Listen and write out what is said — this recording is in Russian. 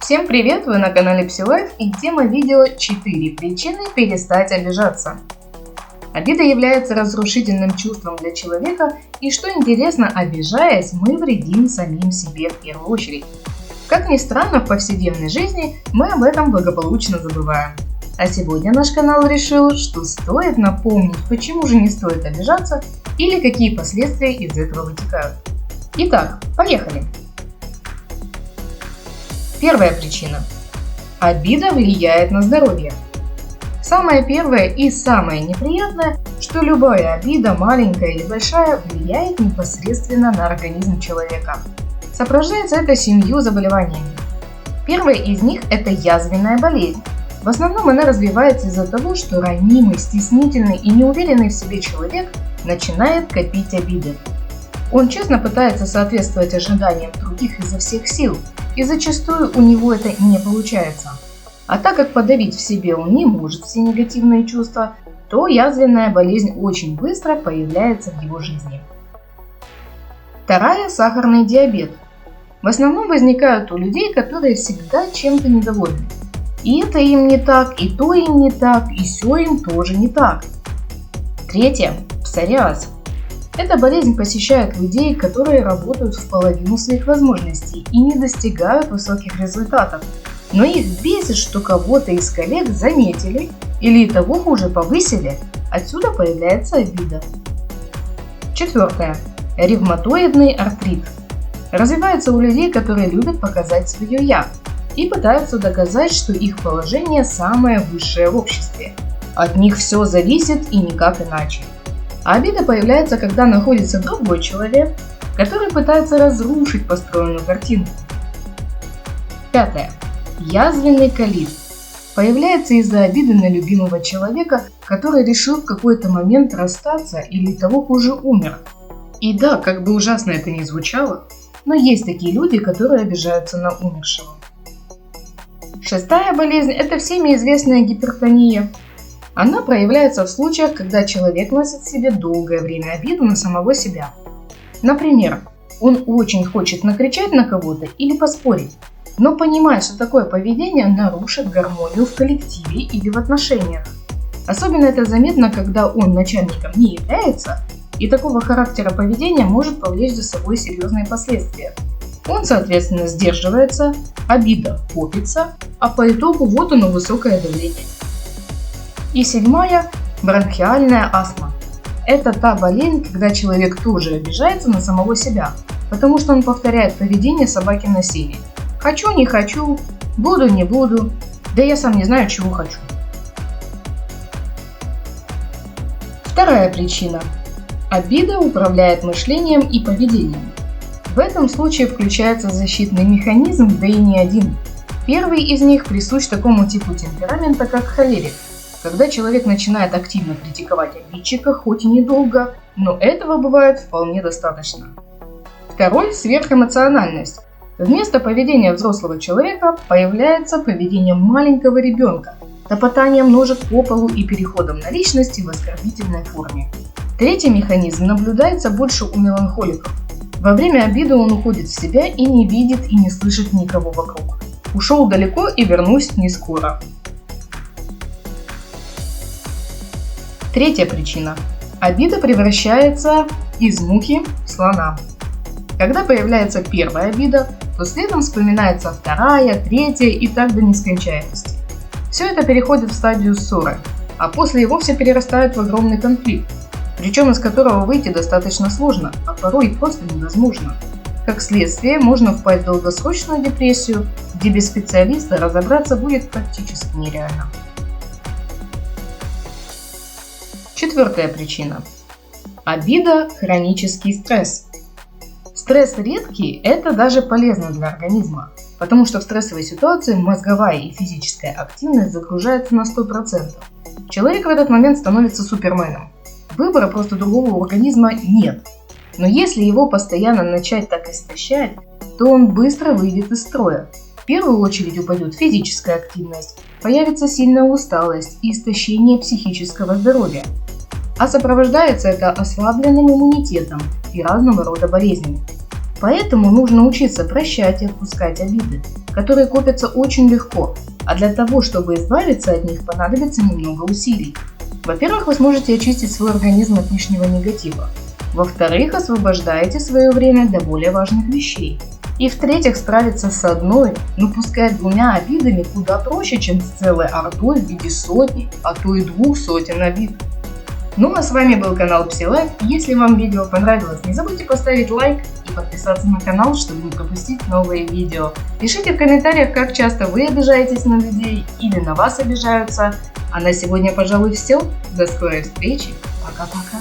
Всем привет! Вы на канале PsyLife и тема видео 4 причины перестать обижаться. Обида является разрушительным чувством для человека, и что интересно, обижаясь, мы вредим самим себе в первую очередь. Как ни странно, в повседневной жизни мы об этом благополучно забываем. А сегодня наш канал решил, что стоит напомнить, почему же не стоит обижаться или какие последствия из этого вытекают. Итак, поехали! Первая причина. Обида влияет на здоровье. Самое первое и самое неприятное, что любая обида, маленькая или большая, влияет непосредственно на организм человека. Сопровождается это 7 заболеваниями. Первое из них – это язвенная болезнь. В основном она развивается из-за того, что ранимый, стеснительный и неуверенный в себе человек начинает копить обиды. Он честно пытается соответствовать ожиданиям других изо всех сил, и зачастую у него это не получается. А так как подавить в себе он не может все негативные чувства, то язвенная болезнь очень быстро появляется в его жизни. Вторая – сахарный диабет. В основном возникают у людей, которые всегда чем-то недовольны. И это им не так, и то им не так, и сё им тоже не так. Третье – псориаз. Эта болезнь посещает людей, которые работают в половину своих возможностей и не достигают высоких результатов. Но их бесит, что кого-то из коллег заметили или того хуже повысили. Отсюда появляется обида. Четвертое. Ревматоидный артрит. Развивается у людей, которые любят показать свое «я» и пытаются доказать, что их положение самое высшее в обществе. От них все зависит и никак иначе. А обида появляется, когда находится другой человек, который пытается разрушить построенную картинку. Пятое. Язвенный колит. Появляется из-за обиды на любимого человека, который решил в какой-то момент расстаться или того хуже умер. И да, как бы ужасно это ни звучало, но есть такие люди, которые обижаются на умершего. Шестая болезнь – это всеми известная гипертония. Она проявляется в случаях, когда человек носит в себе долгое время обиду на самого себя. Например, он очень хочет накричать на кого-то или поспорить, но понимает, что такое поведение нарушит гармонию в коллективе или в отношениях. Особенно это заметно, когда он начальником не является, и такого характера поведения может повлечь за собой серьезные последствия. Он, соответственно, сдерживается, обида копится, а по итогу вот оно высокое давление. И седьмая – бронхиальная астма. Это та болезнь, когда человек тоже обижается на самого себя, потому что он повторяет поведение собаки на сене. Хочу, не хочу, буду, не буду, да я сам не знаю, чего хочу. Вторая причина. Обида управляет мышлением и поведением. В этом случае включается защитный механизм, да и не один. Первый из них присущ такому типу темперамента, как холерик. Когда человек начинает активно критиковать обидчика, хоть и недолго, но этого бывает вполне достаточно. Второй – сверхэмоциональность. Вместо поведения взрослого человека появляется поведение маленького ребенка, топотанием ножек по полу и переходом на личности в оскорбительной форме. Третий механизм наблюдается больше у меланхоликов. Во время обиды он уходит в себя и не видит и не слышит никого вокруг. Ушел далеко и вернусь не скоро. Третья причина. Обида превращается из мухи в слона. Когда появляется первая обида, то следом вспоминается вторая, третья и так до нескончаемости. Все это переходит в стадию ссоры, а после и вовсе перерастает в огромный конфликт, причем из которого выйти достаточно сложно, а порой просто невозможно. Как следствие, можно впасть в долгосрочную депрессию, где без специалиста разобраться будет практически нереально. Четвертая причина. Обида – хронический стресс. Стресс редкий – это даже полезно для организма, потому что в стрессовой ситуации мозговая и физическая активность загружается на 100%. Человек в этот момент становится суперменом. Выбора просто другого у организма нет. Но если его постоянно начать так истощать, то он быстро выйдет из строя. В первую очередь упадет физическая активность, появится сильная усталость и истощение психического здоровья. А сопровождается это ослабленным иммунитетом и разного рода болезнями. Поэтому нужно учиться прощать и отпускать обиды. которые копятся очень легко, а для того, чтобы избавиться от них, понадобится немного усилий. Во-первых, вы сможете очистить свой организм от лишнего негатива. Во-вторых, освобождаете свое время для более важных вещей. И в-третьих, справиться с одной, ну пускай двумя обидами куда проще, чем с целой ордой в виде сотни, а то и 200 обид. Ну а с вами был канал PsyLife. Если вам видео понравилось, не забудьте поставить лайк и подписаться на канал, чтобы не пропустить новые видео. Пишите в комментариях, как часто вы обижаетесь на людей или на вас обижаются. А на сегодня, пожалуй, все. До скорой встречи. Пока-пока.